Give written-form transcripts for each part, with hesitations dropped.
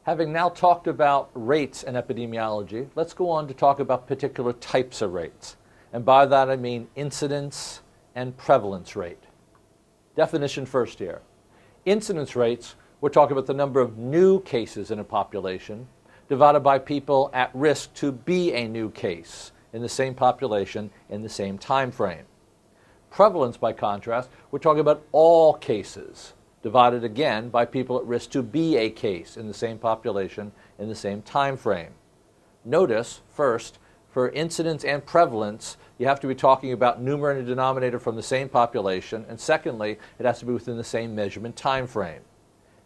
Having now talked about rates in epidemiology, let's go on to talk about particular types of rates. And by that I mean incidence and prevalence rate. Definition first here. Incidence rates, we're talking about the number of new cases in a population divided by people at risk to be a new case in the same population in the same time frame. Prevalence, by contrast, we're talking about all cases divided again by people at risk to be a case in the same population in the same time frame. Notice, first, for incidence and prevalence, you have to be talking about numerator and denominator from the same population, and secondly, it has to be within the same measurement time frame.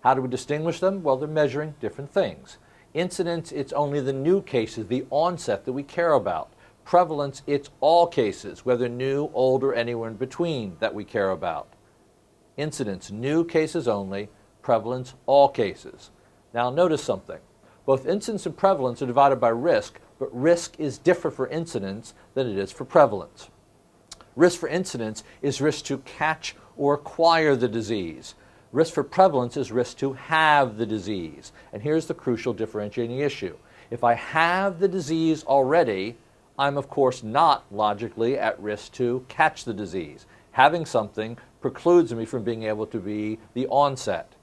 How do we distinguish them? Well, they're measuring different things. Incidence, it's only the new cases, the onset that we care about. Prevalence, it's all cases, whether new, old, or anywhere in between that we care about. Incidence, new cases only. Prevalence, all cases. Now notice something. Both incidence and prevalence are divided by risk, but risk is different for incidence than it is for prevalence. Risk for incidence is risk to catch or acquire the disease. Risk for prevalence is risk to have the disease. And here's the crucial differentiating issue. If I have the disease already, I'm of course not logically at risk to catch the disease. Having something precludes me from being able to be the onset.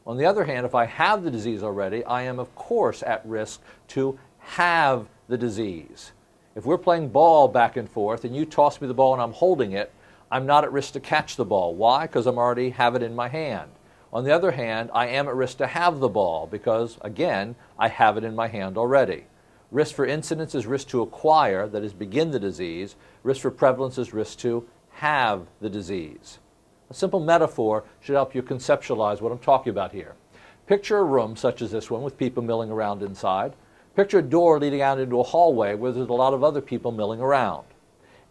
On the other hand, if I have the disease already, I am of course at risk to have the disease. If we're playing ball back and forth and you toss me the ball and I'm holding it, I'm not at risk to catch the ball. Why? Because I'm already have it in my hand. On the other hand, I am at risk to have the ball because, again, I have it in my hand already. Risk for incidence is risk to acquire, that is, begin the disease. Risk for prevalence is risk to have the disease. A simple metaphor should help you conceptualize what I'm talking about here. Picture a room such as this one with people milling around inside. Picture a door leading out into a hallway where there's a lot of other people milling around.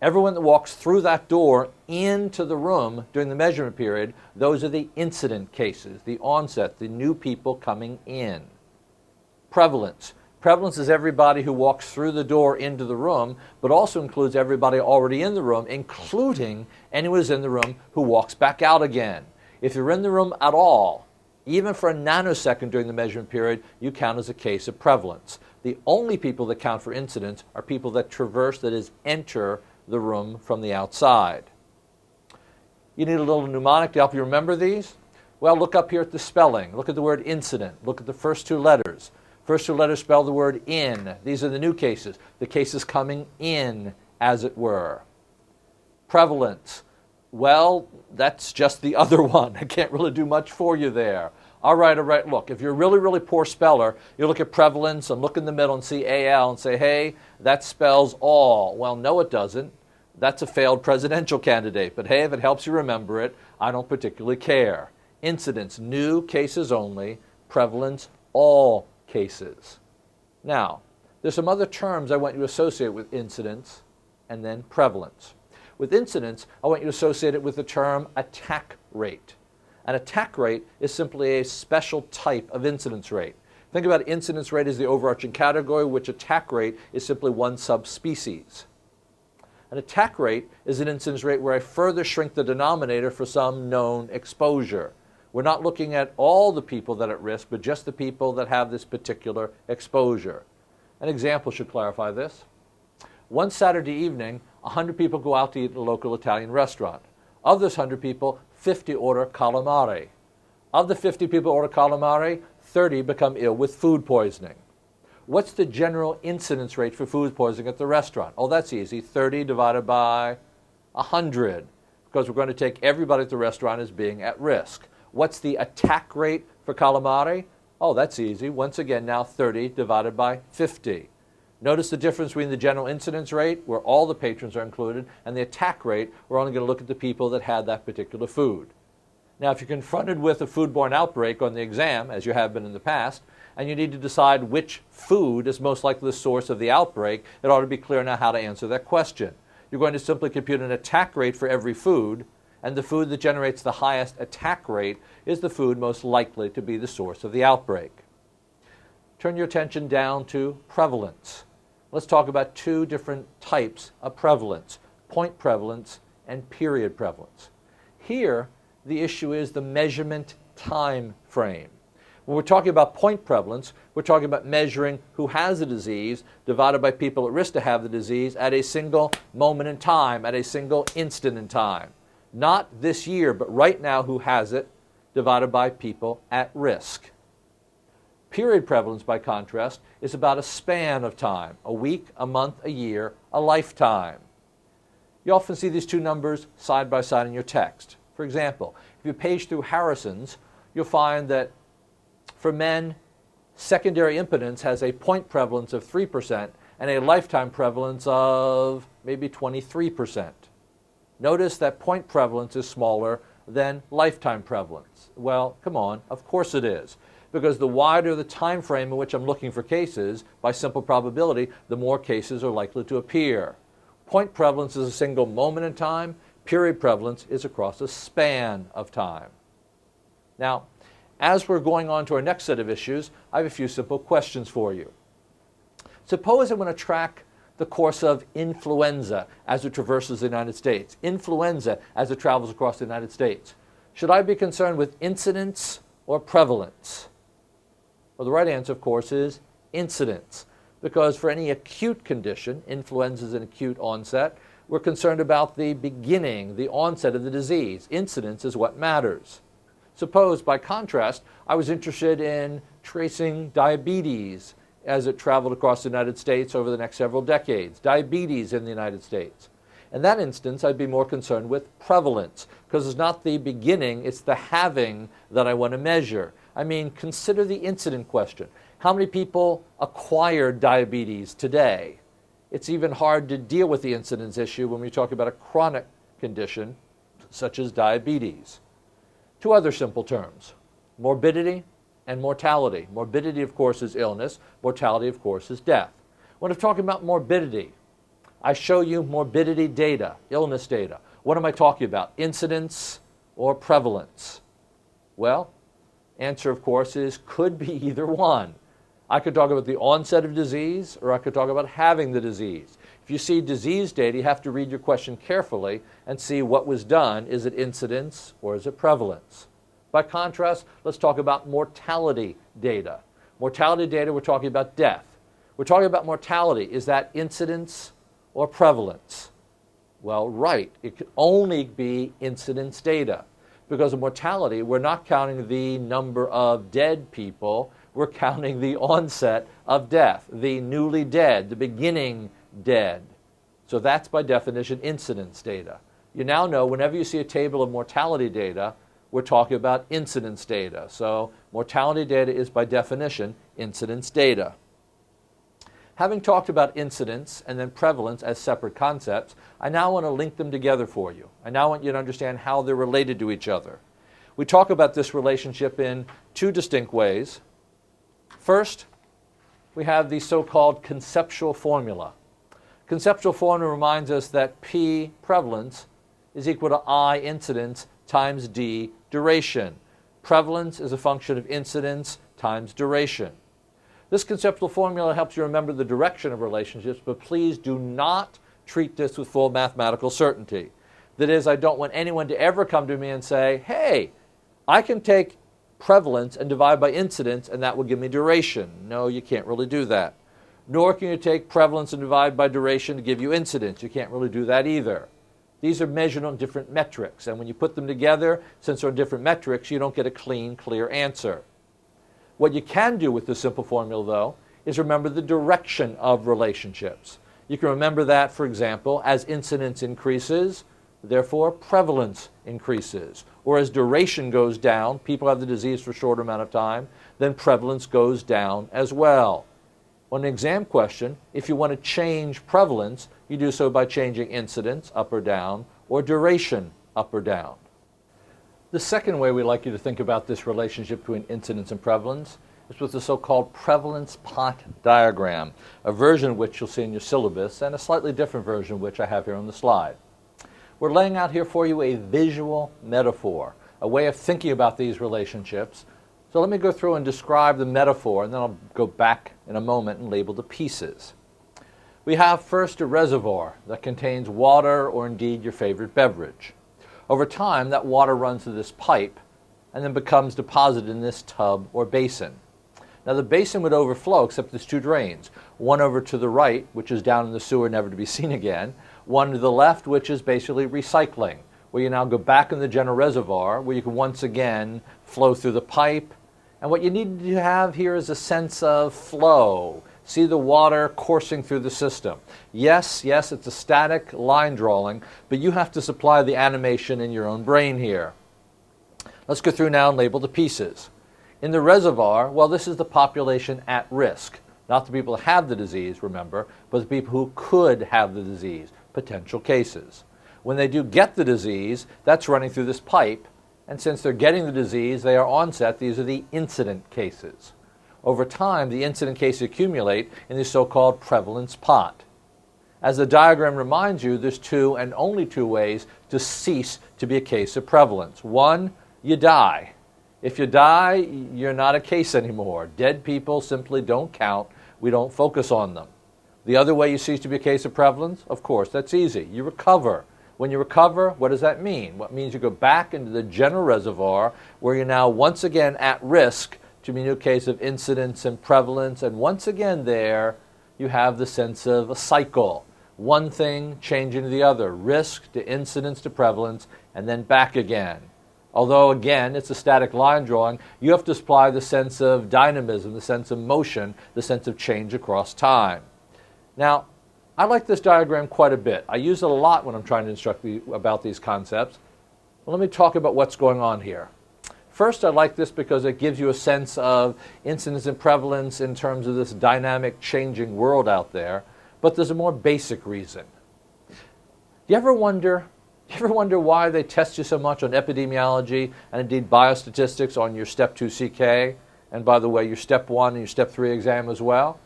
Everyone that walks through that door into the room during the measurement period, those are the incident cases, the onset, the new people coming in. Prevalence. Prevalence is everybody who walks through the door into the room, but also includes everybody already in the room, including anyone who's in the room who walks back out again. If you're in the room at all, even for a nanosecond during the measurement period, you count as a case of prevalence. The only people that count for incidence are people that traverse, that is, enter the room from the outside. You need a little mnemonic to help you remember these? Well, look up here at the spelling. Look at the word incident. Look at the first two letters. First two letters spell the word in. These are the new cases, the cases coming in, as it were. Prevalence. Well, that's just the other one. I can't really do much for you there. All right, look, if you're a really, really poor speller, you look at prevalence and look in the middle and see AL and say, hey, that spells all. Well, no, it doesn't. That's a failed presidential candidate. But hey, if it helps you remember it, I don't particularly care. Incidence, new cases only. Prevalence, all cases. Now, there's some other terms I want you to associate with incidence and then prevalence. With incidence, I want you to associate it with the term attack rate. An attack rate is simply a special type of incidence rate. Think about incidence rate as the overarching category, which attack rate is simply one subspecies. An attack rate is an incidence rate where I further shrink the denominator for some known exposure. We're not looking at all the people that are at risk, but just the people that have this particular exposure. An example should clarify this. One Saturday evening, 100 people go out to eat at a local Italian restaurant. Of those 100 people, 50 order calamari. Of the 50 people who order calamari, 30 become ill with food poisoning. What's the general incidence rate for food poisoning at the restaurant? Oh, that's easy. 30 divided by 100, because we're going to take everybody at the restaurant as being at risk. What's the attack rate for calamari? Oh, that's easy. Once again, now 30 divided by 50. Notice the difference between the general incidence rate, where all the patrons are included, and the attack rate, we're only going to look at the people that had that particular food. Now, if you're confronted with a foodborne outbreak on the exam, as you have been in the past, and you need to decide which food is most likely the source of the outbreak, it ought to be clear now how to answer that question. You're going to simply compute an attack rate for every food, and the food that generates the highest attack rate is the food most likely to be the source of the outbreak. Turn your attention down to prevalence. Let's talk about two different types of prevalence, point prevalence and period prevalence. Here, the issue is the measurement time frame. When we're talking about point prevalence, we're talking about measuring who has the disease divided by people at risk to have the disease at a single moment in time, at a single instant in time. Not this year, but right now who has it divided by people at risk. Period prevalence, by contrast, is about a span of time, a week, a month, a year, a lifetime. You often see these two numbers side by side in your text. For example, if you page through Harrison's, you'll find that for men, secondary impotence has a point prevalence of 3% and a lifetime prevalence of maybe 23%. Notice that point prevalence is smaller than lifetime prevalence. Well, come on, of course it is. Because the wider the time frame in which I'm looking for cases, by simple probability, the more cases are likely to appear. Point prevalence is a single moment in time. Period prevalence is across a span of time. Now, as we're going on to our next set of issues, I have a few simple questions for you. Suppose I want to track the course of influenza as it traverses the United States, influenza as it travels across the United States. Should I be concerned with incidence or prevalence? Well, the right answer, of course, is incidence, because for any acute condition, influenza is an acute onset, we're concerned about the beginning, the onset of the disease. Incidence is what matters. Suppose, by contrast, I was interested in tracing diabetes as it traveled across the United States over the next several decades, diabetes in the United States. In that instance, I'd be more concerned with prevalence, because it's not the beginning, it's the having that I want to measure. I mean, consider the incident question. How many people acquire diabetes today? It's even hard to deal with the incidence issue when we talk about a chronic condition such as diabetes. Two other simple terms, morbidity and mortality. Morbidity, of course, is illness. Mortality, of course, is death. When I'm talking about morbidity, I show you morbidity data, illness data. What am I talking about? Incidence or prevalence? Well, answer, of course, is could be either one. I could talk about the onset of disease, or I could talk about having the disease. If you see disease data, you have to read your question carefully and see what was done. Is it incidence or is it prevalence? By contrast, let's talk about mortality data. Mortality data, we're talking about death. We're talking about mortality. Is that incidence or prevalence? Well, right. It could only be incidence data. Because of mortality, we're not counting the number of dead people, we're counting the onset of death, the newly dead, the beginning dead. So that's by definition incidence data. You now know whenever you see a table of mortality data, we're talking about incidence data. So mortality data is by definition incidence data. Having talked about incidence and then prevalence as separate concepts, I now want to link them together for you. I now want you to understand how they're related to each other. We talk about this relationship in two distinct ways. First, we have the so-called conceptual formula. Conceptual formula reminds us that P, prevalence, is equal to I, incidence, times D, duration. Prevalence is a function of incidence times duration. This conceptual formula helps you remember the direction of relationships, but please do not treat this with full mathematical certainty. That is, I don't want anyone to ever come to me and say, hey, I can take prevalence and divide by incidence and that will give me duration. No, you can't really do that. Nor can you take prevalence and divide by duration to give you incidence. You can't really do that either. These are measured on different metrics, and when you put them together, since they're on different metrics, you don't get a clean, clear answer. What you can do with this simple formula, though, is remember the direction of relationships. You can remember that, for example, as incidence increases, therefore prevalence increases. Or as duration goes down, people have the disease for a shorter amount of time, then prevalence goes down as well. On an exam question, if you want to change prevalence, you do so by changing incidence up or down, or duration up or down. The second way we like you to think about this relationship between incidence and prevalence is with the so-called prevalence pot diagram, a version of which you'll see in your syllabus, and a slightly different version of which I have here on the slide. We're laying out here for you a visual metaphor, a way of thinking about these relationships. So let me go through and describe the metaphor, and then I'll go back in a moment and label the pieces. We have first a reservoir that contains water or indeed your favorite beverage. Over time, that water runs through this pipe, and then becomes deposited in this tub or basin. Now the basin would overflow, except there's two drains. One over to the right, which is down in the sewer, never to be seen again. One to the left, which is basically recycling, where you now go back in the general reservoir, where you can once again flow through the pipe. And what you need to have here is a sense of flow. See the water coursing through the system. Yes, it's a static line drawing, but you have to supply the animation in your own brain here. Let's go through now and label the pieces. In the reservoir, well, this is the population at risk. Not the people that have the disease, remember, but the people who could have the disease, potential cases. When they do get the disease, that's running through this pipe, and since they're getting the disease, they are onset. These are the incident cases. Over time, the incident cases accumulate in the so-called prevalence pot. As the diagram reminds you, there's two and only two ways to cease to be a case of prevalence. One, you die. If you die, you're not a case anymore. Dead people simply don't count. We don't focus on them. The other way you cease to be a case of prevalence, of course, that's easy. You recover. When you recover, what does that mean? What means you go back into the general reservoir where you're now once again at risk to be a new case of incidence and prevalence, and once again there you have the sense of a cycle. One thing changing to the other, risk to incidence to prevalence, and then back again. Although again it's a static line drawing, you have to supply the sense of dynamism, the sense of motion, the sense of change across time. Now, I like this diagram quite a bit. I use it a lot when I'm trying to instruct about these concepts. Well, let me talk about what's going on here. First, I like this because it gives you a sense of incidence and prevalence in terms of this dynamic, changing world out there. But there's a more basic reason. Do you ever wonder why they test you so much on epidemiology and indeed biostatistics on your Step 2 CK, and by the way, your Step 1 and your Step 3 exam as well?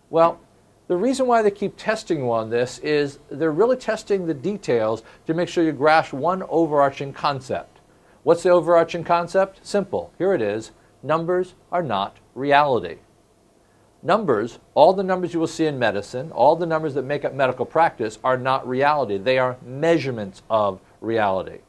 Well, the reason why they keep testing you on this is they're really testing the details to make sure you grasp one overarching concept. What's the overarching concept? Simple. Here it is. Numbers are not reality. Numbers, all the numbers you will see in medicine, all the numbers that make up medical practice are not reality. They are measurements of reality.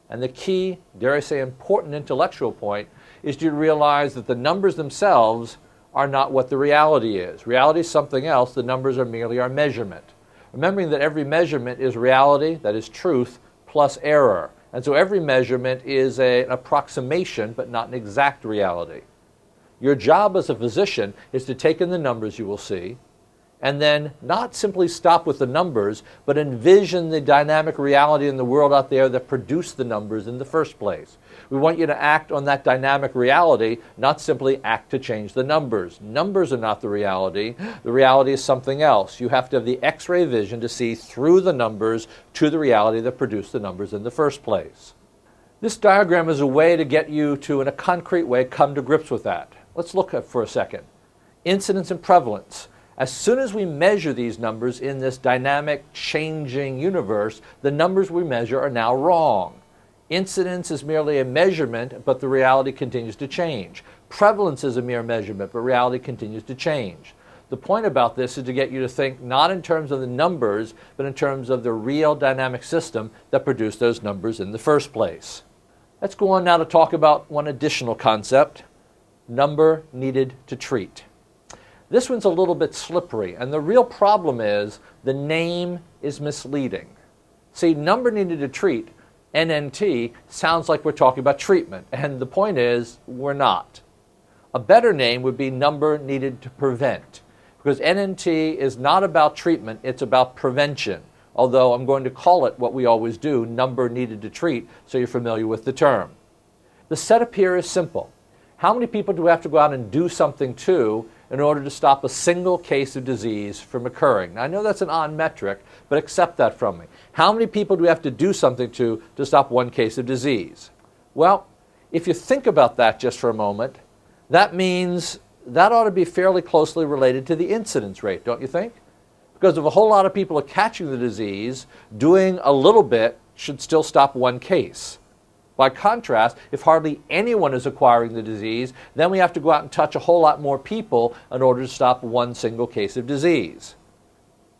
And the key, dare I say important intellectual point, is to realize that the numbers themselves are not what the reality is. Reality is something else. The numbers are merely our measurement. Remembering that every measurement is reality, that is truth, plus error. And so every measurement is an approximation, but not an exact reality. Your job as a physician is to take in the numbers you will see, and then not simply stop with the numbers, but envision the dynamic reality in the world out there that produced the numbers in the first place. We want you to act on that dynamic reality, not simply act to change the numbers. Numbers are not the reality. The reality is something else. You have to have the X-ray vision to see through the numbers to the reality that produced the numbers in the first place. This diagram is a way to get you to, in a concrete way, come to grips with that. Let's look at for a second. Incidence and prevalence. As soon as we measure these numbers in this dynamic, changing universe, the numbers we measure are now wrong. Incidence is merely a measurement, but the reality continues to change. Prevalence is a mere measurement, but reality continues to change. The point about this is to get you to think not in terms of the numbers, but in terms of the real dynamic system that produced those numbers in the first place. Let's go on now to talk about one additional concept, number needed to treat. This one's a little bit slippery, and the real problem is the name is misleading. See, number needed to treat, NNT, sounds like we're talking about treatment, and the point is we're not. A better name would be number needed to prevent, because NNT is not about treatment, it's about prevention, although I'm going to call it what we always do, number needed to treat, so you're familiar with the term. The setup here is simple. How many people do we have to go out and do something to in order to stop a single case of disease from occurring? Now, I know that's an odd metric, but accept that from me. How many people do we have to do something to stop one case of disease? Well, if you think about that just for a moment, that means that ought to be fairly closely related to the incidence rate, don't you think? Because if a whole lot of people are catching the disease, doing a little bit should still stop one case. By contrast, if hardly anyone is acquiring the disease, then we have to go out and touch a whole lot more people in order to stop one single case of disease.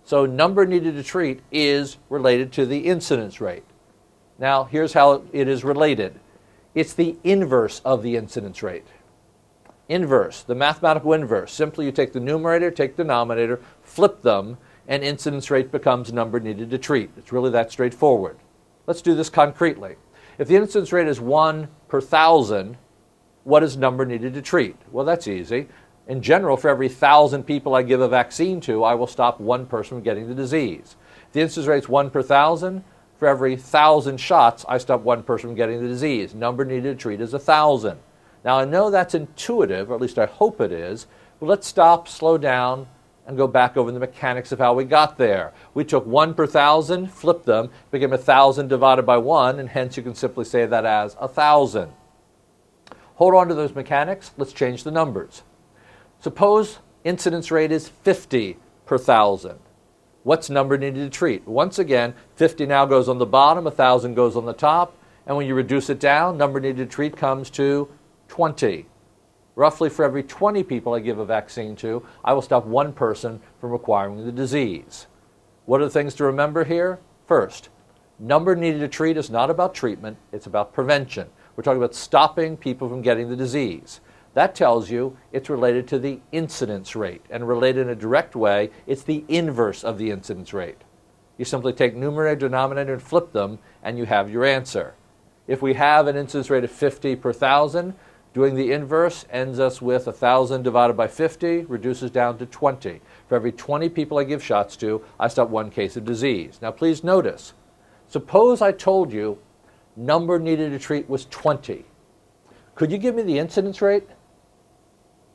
So number needed to treat is related to the incidence rate. Now, here's how it is related. It's the inverse of the incidence rate. Inverse, the mathematical inverse. Simply you take the numerator, take the denominator, flip them, and incidence rate becomes number needed to treat. It's really that straightforward. Let's do this concretely. If the incidence rate is 1 per 1,000, what is number needed to treat? Well, that's easy. In general, for every 1,000 people I give a vaccine to, I will stop one person from getting the disease. If the incidence rate is 1 per 1,000, for every 1,000 shots, I stop one person from getting the disease. Number needed to treat is 1,000. Now, I know that's intuitive, or at least I hope it is, but let's stop, slow down, and go back over the mechanics of how we got there. We took 1 per 1,000, flipped them, became 1,000 divided by 1, and hence you can simply say that as 1,000. Hold on to those mechanics. Let's change the numbers. Suppose incidence rate is 50 per 1,000. What's number needed to treat? Once again, 50 now goes on the bottom, 1,000 goes on the top, and when you reduce it down, number needed to treat comes to 20. Roughly for every 20 people I give a vaccine to, I will stop one person from acquiring the disease. What are the things to remember here? First, number needed to treat is not about treatment, it's about prevention. We're talking about stopping people from getting the disease. That tells you it's related to the incidence rate, and related in a direct way, it's the inverse of the incidence rate. You simply take numerator, denominator, and flip them, and you have your answer. If we have an incidence rate of 50 per 1,000, doing the inverse ends us with 1,000 divided by 50, reduces down to 20. For every 20 people I give shots to, I stop one case of disease. Now please notice, suppose I told you number needed to treat was 20. Could you give me the incidence rate?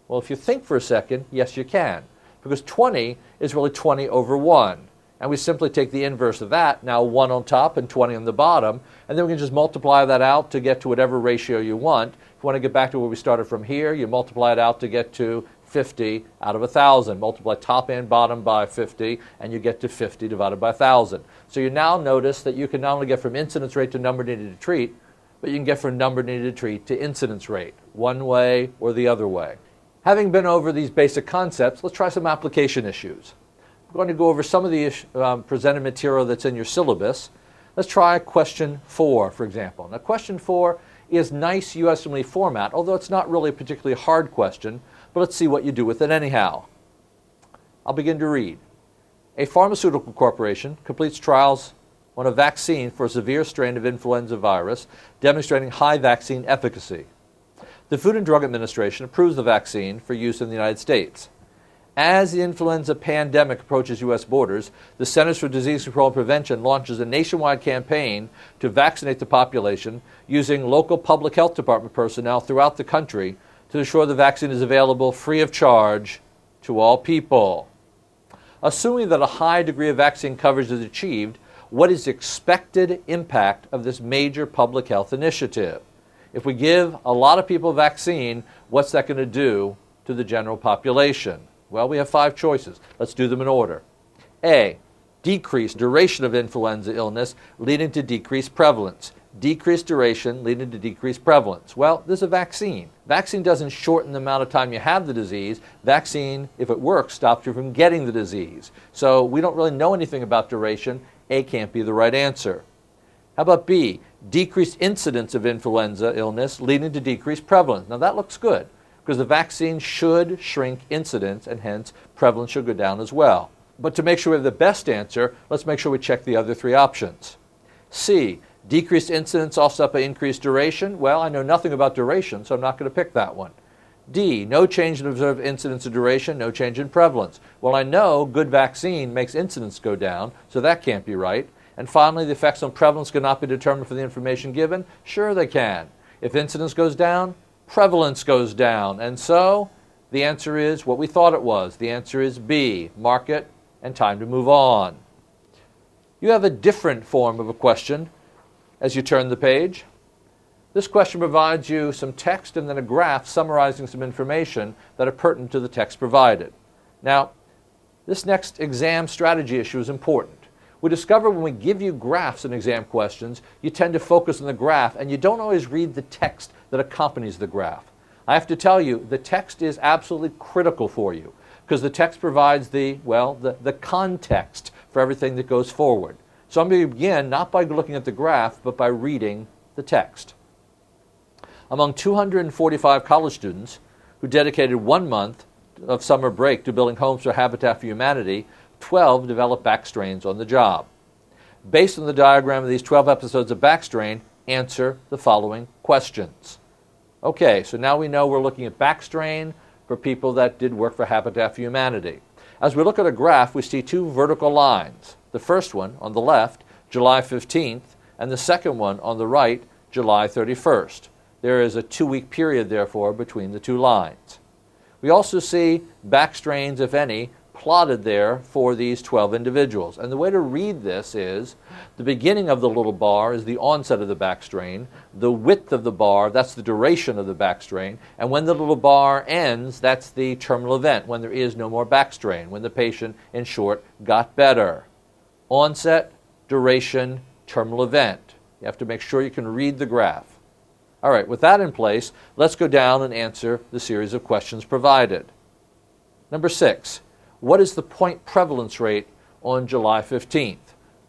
Well, if you think for a second, yes you can, because 20 is really 20 over 1. And we simply take the inverse of that, now 1 on top and 20 on the bottom, and then we can just multiply that out to get to whatever ratio you want. If you want to get back to where we started from here, you multiply it out to get to 50 out of 1,000. Multiply top and bottom by 50, and you get to 50 divided by 1,000. So you now notice that you can not only get from incidence rate to number needed to treat, but you can get from number needed to treat to incidence rate, one way or the other way. Having been over these basic concepts, let's try some application issues. We're going to go over some of the presented material that's in your syllabus. Let's try question 4, for example. Now, question 4 is nice USMLE format, although it's not really a particularly hard question, but let's see what you do with it anyhow. I'll begin to read. A pharmaceutical corporation completes trials on a vaccine for a severe strain of influenza virus, demonstrating high vaccine efficacy. The Food and Drug Administration approves the vaccine for use in the United States. As the influenza pandemic approaches U.S. borders, the Centers for Disease Control and Prevention launches a nationwide campaign to vaccinate the population using local public health department personnel throughout the country to ensure the vaccine is available free of charge to all people. Assuming that a high degree of vaccine coverage is achieved, what is the expected impact of this major public health initiative? If we give a lot of people a vaccine, what's that going to do to the general population? Well, we have 5 choices. Let's do them in order. A, decreased duration of influenza illness leading to decreased prevalence. Decreased duration leading to decreased prevalence. Well, there's a vaccine. Vaccine doesn't shorten the amount of time you have the disease. Vaccine, if it works, stops you from getting the disease. So we don't really know anything about duration. A can't be the right answer. How about B, decreased incidence of influenza illness leading to decreased prevalence. Now that looks good, because the vaccine should shrink incidence and hence prevalence should go down as well. But to make sure we have the best answer, let's make sure we check the other 3 options. C, decreased incidence offset by increased duration. Well, I know nothing about duration, so I'm not going to pick that one. D, no change in observed incidence of duration, no change in prevalence. Well, I know good vaccine makes incidence go down, so that can't be right. And finally, the effects on prevalence cannot be determined from the information given. Sure they can. If incidence goes down, prevalence goes down. And so the answer is what we thought it was. The answer is B, mark it, and time to move on. You have a different form of a question as you turn the page. This question provides you some text and then a graph summarizing some information that are pertinent to the text provided. Now, this next exam strategy issue is important. We discover when we give you graphs in exam questions, you tend to focus on the graph and you don't always read the text that accompanies the graph. I have to tell you, the text is absolutely critical for you because the text provides the context for everything that goes forward. So I'm going to begin not by looking at the graph, but by reading the text. Among 245 college students who dedicated 1 month of summer break to building homes for Habitat for Humanity, 12 developed back strains on the job. Based on the diagram of these 12 episodes of back strain, answer the following questions. Okay, so now we know we're looking at back strain for people that did work for Habitat for Humanity. As we look at a graph, we see two vertical lines. The first one on the left, July 15th, and the second one on the right, July 31st. There is a 2-week period, therefore, between the two lines. We also see back strains, if any, plotted there for these 12 individuals. And the way to read this is the beginning of the little bar is the onset of the back strain. The width of the bar, that's the duration of the back strain. And when the little bar ends, that's the terminal event, when there is no more back strain, when the patient, in short, got better. Onset, duration, terminal event. You have to make sure you can read the graph. All right, with that in place, let's go down and answer the series of questions provided. Number 6, what is the point prevalence rate on July 15th?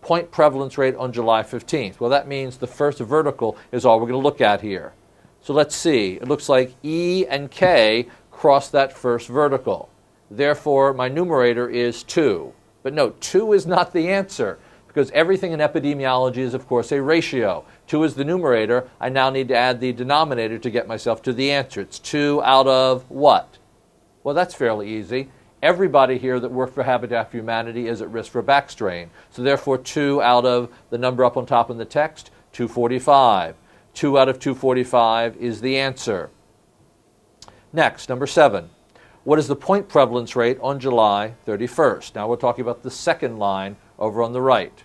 Point prevalence rate on July 15th. Well, that means the first vertical is all we're going to look at here. So let's see. It looks like E and K cross that first vertical. Therefore, my numerator is 2. But note, 2 is not the answer, because everything in epidemiology is, of course, a ratio. 2 is the numerator. I now need to add the denominator to get myself to the answer. It's 2 out of what? Well, that's fairly easy. Everybody here that worked for Habitat for Humanity is at risk for back strain. So therefore, 2 out of the number up on top in the text, 245. 2 out of 245 is the answer. Next, number 7. What is the point prevalence rate on July 31st? Now we're talking about the second line over on the right.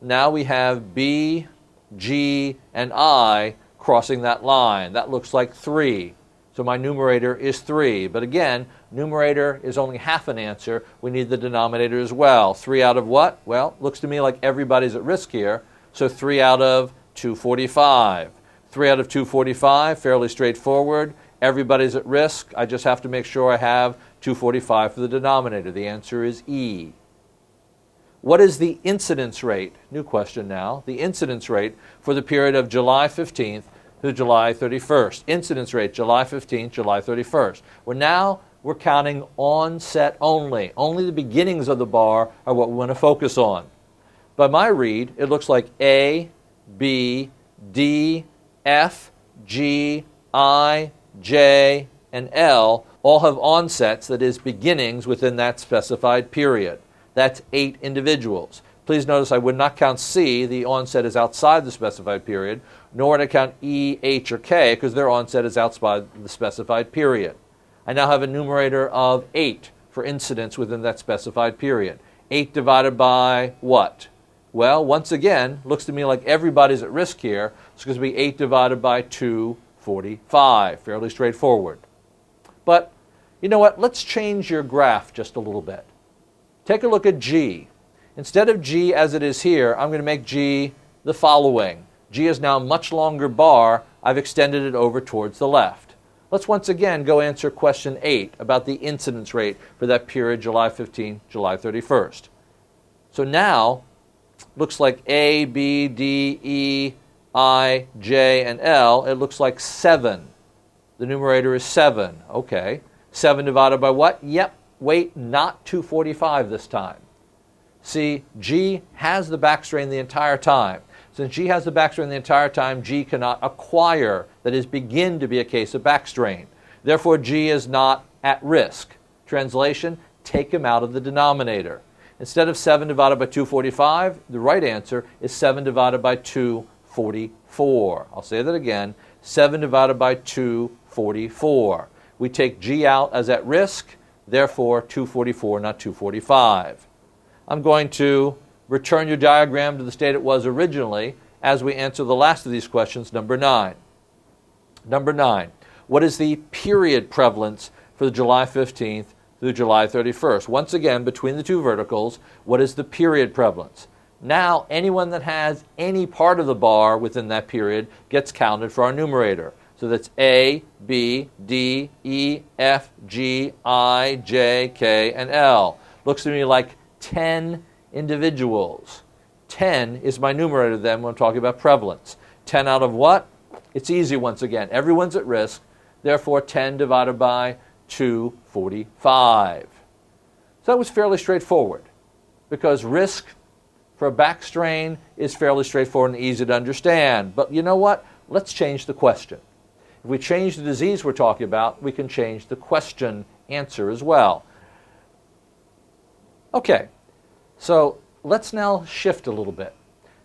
Now we have B, G, and I crossing that line. That looks like 3. So my numerator is 3. But again, numerator is only half an answer. We need the denominator as well. 3 out of what? Well, looks to me like everybody's at risk here. So 3 out of 245. 3 out of 245, fairly straightforward. Everybody's at risk. I just have to make sure I have 245 for the denominator. The answer is E. What is the incidence rate? New question now. The incidence rate for the period of July 15th to July 31st. Incidence rate, July 15th, July 31st. We're counting onset only. Only the beginnings of the bar are what we want to focus on. By my read, it looks like A, B, D, F, G, I, J, and L all have onsets, that is, beginnings within that specified period. That's 8 individuals. Please notice I would not count C, the onset is outside the specified period, nor would I count E, H, or K, because their onset is outside the specified period. I now have a numerator of 8 for incidence within that specified period. 8 divided by what? Well, once again, looks to me like everybody's at risk here. It's going to be 8 divided by 245. Fairly straightforward. But, you know what? Let's change your graph just a little bit. Take a look at G. Instead of G as it is here, I'm going to make G the following. G is now a much longer bar. I've extended it over towards the left. Let's once again go answer question 8 about the incidence rate for that period, July 15, July 31st. So now, looks like A, B, D, E, I, J, and L. It looks like 7. The numerator is 7. Okay. 7 divided by what? Yep. Wait, not 245 this time. See, G has the back strain the entire time. Since G has the back strain the entire time, G cannot acquire, that is, begin to be a case of back strain. Therefore, G is not at risk. Translation, take him out of the denominator. Instead of 7 divided by 245, the right answer is 7 divided by 244. I'll say that again, 7 divided by 244. We take G out as at risk, therefore 244, not 245. I'm going to return your diagram to the state it was originally as we answer the last of these questions, number 9. Number 9, what is the period prevalence for the July 15th through July 31st? Once again, between the two verticals, what is the period prevalence? Now, anyone that has any part of the bar within that period gets counted for our numerator. So that's A, B, D, E, F, G, I, J, K, and L. Looks to me like 10 individuals. 10 is my numerator then when I'm talking about prevalence. 10 out of what? It's easy once again. Everyone's at risk. Therefore, 10 divided by 245. So that was fairly straightforward because risk for a back strain is fairly straightforward and easy to understand. But you know what? Let's change the question. If we change the disease we're talking about, we can change the question answer as well. Okay, so let's now shift a little bit.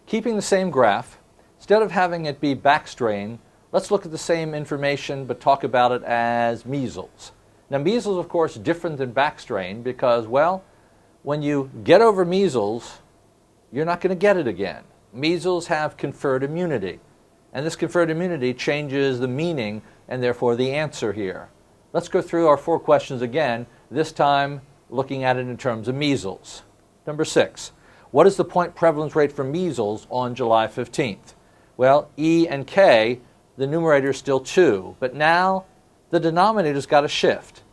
Keeping the same graph, instead of having it be back strain, let's look at the same information but talk about it as measles. Now measles, of course, is different than back strain because, well, when you get over measles, you're not going to get it again. Measles have conferred immunity, and this conferred immunity changes the meaning and therefore the answer here. Let's go through our 4 questions again, this time looking at it in terms of measles. Number 6, what is the point prevalence rate for measles on July 15th? Well, E and K, the numerator is still 2, but now the denominator's got to shift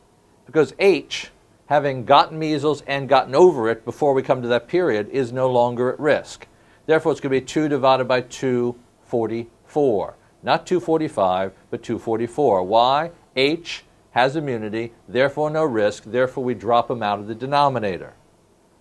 because H, having gotten measles and gotten over it before we come to that period, is no longer at risk. Therefore, it's going to be 2 divided by 244. Not 245, but 244. Why? H has immunity, therefore no risk, therefore we drop him out of the denominator.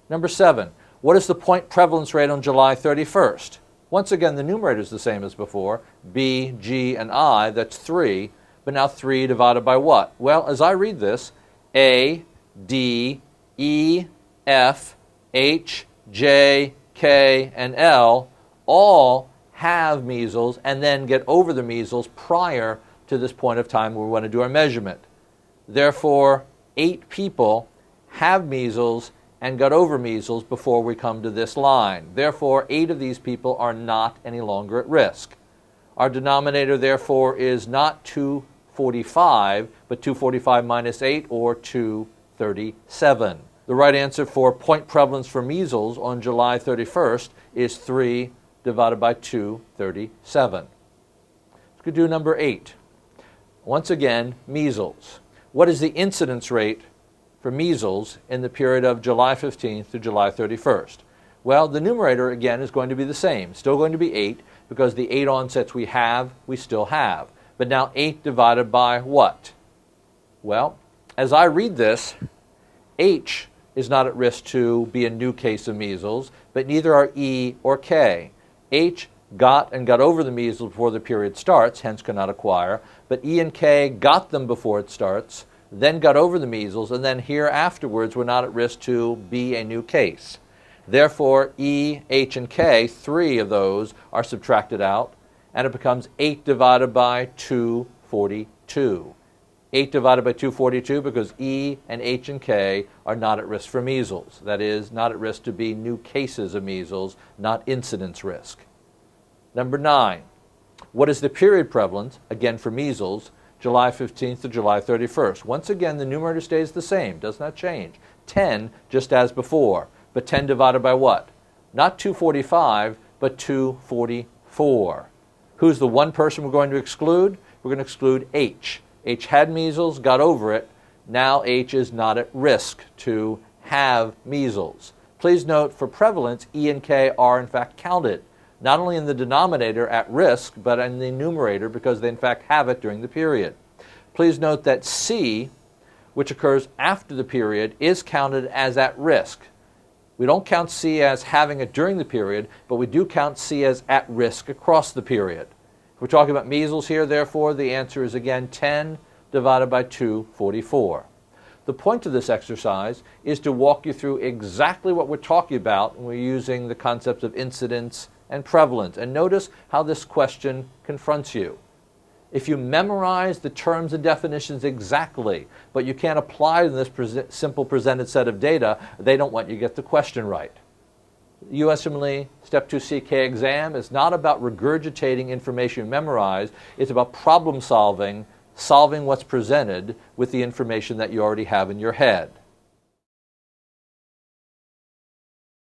Number 7, what is the point prevalence rate on July 31st? Once again, the numerator is the same as before, B, G, and I, that's 3, but now 3 divided by what? Well, as I read this, A, D, E, F, H, J, K, and L all have measles and then get over the measles prior to this point of time where we want to do our measurement. Therefore, 8 people have measles and got over measles before we come to this line. Therefore, 8 of these people are not any longer at risk. Our denominator, therefore, is not 245, but 245 minus 8, or 237. The right answer for point prevalence for measles on July 31st is 3 divided by 237. Let's go do number 8. Once again, measles. What is the incidence rate for measles in the period of July 15th to July 31st? Well, the numerator, again, is going to be the same. Still going to be 8, because the 8 onsets we still have. But now 8 divided by what? Well, as I read this, H is not at risk to be a new case of measles, but neither are E or K. H got over the measles before the period starts, hence cannot acquire, but E and K got them before it starts, then got over the measles, and then here afterwards were not at risk to be a new case. Therefore, E, H, and K, 3 of those are subtracted out, and it becomes 8 divided by 242. 8 divided by 242 because E and H and K are not at risk for measles. That is, not at risk to be new cases of measles, not incidence risk. Number 9, what is the period prevalence, again for measles, July 15th to July 31st? Once again, the numerator stays the same, does not change. 10, just as before, but 10 divided by what? Not 245, but 244. Who's the one person we're going to exclude? We're going to exclude H. H had measles, got over it. Now H is not at risk to have measles. Please note, for prevalence, E and K are in fact counted, not only in the denominator at risk, but in the numerator because they in fact have it during the period. Please note that C, which occurs after the period, is counted as at risk. We don't count C as having it during the period, but we do count C as at risk across the period. If we're talking about measles here, therefore, the answer is again 10 divided by 244. The point of this exercise is to walk you through exactly what we're talking about when we're using the concepts of incidence and prevalence. And notice how this question confronts you. If you memorize the terms and definitions exactly, but you can't apply them to this simple presented set of data, they don't want you to get the question right. USMLE Step 2 CK exam is not about regurgitating information you memorize. It's about problem solving what's presented with the information that you already have in your head.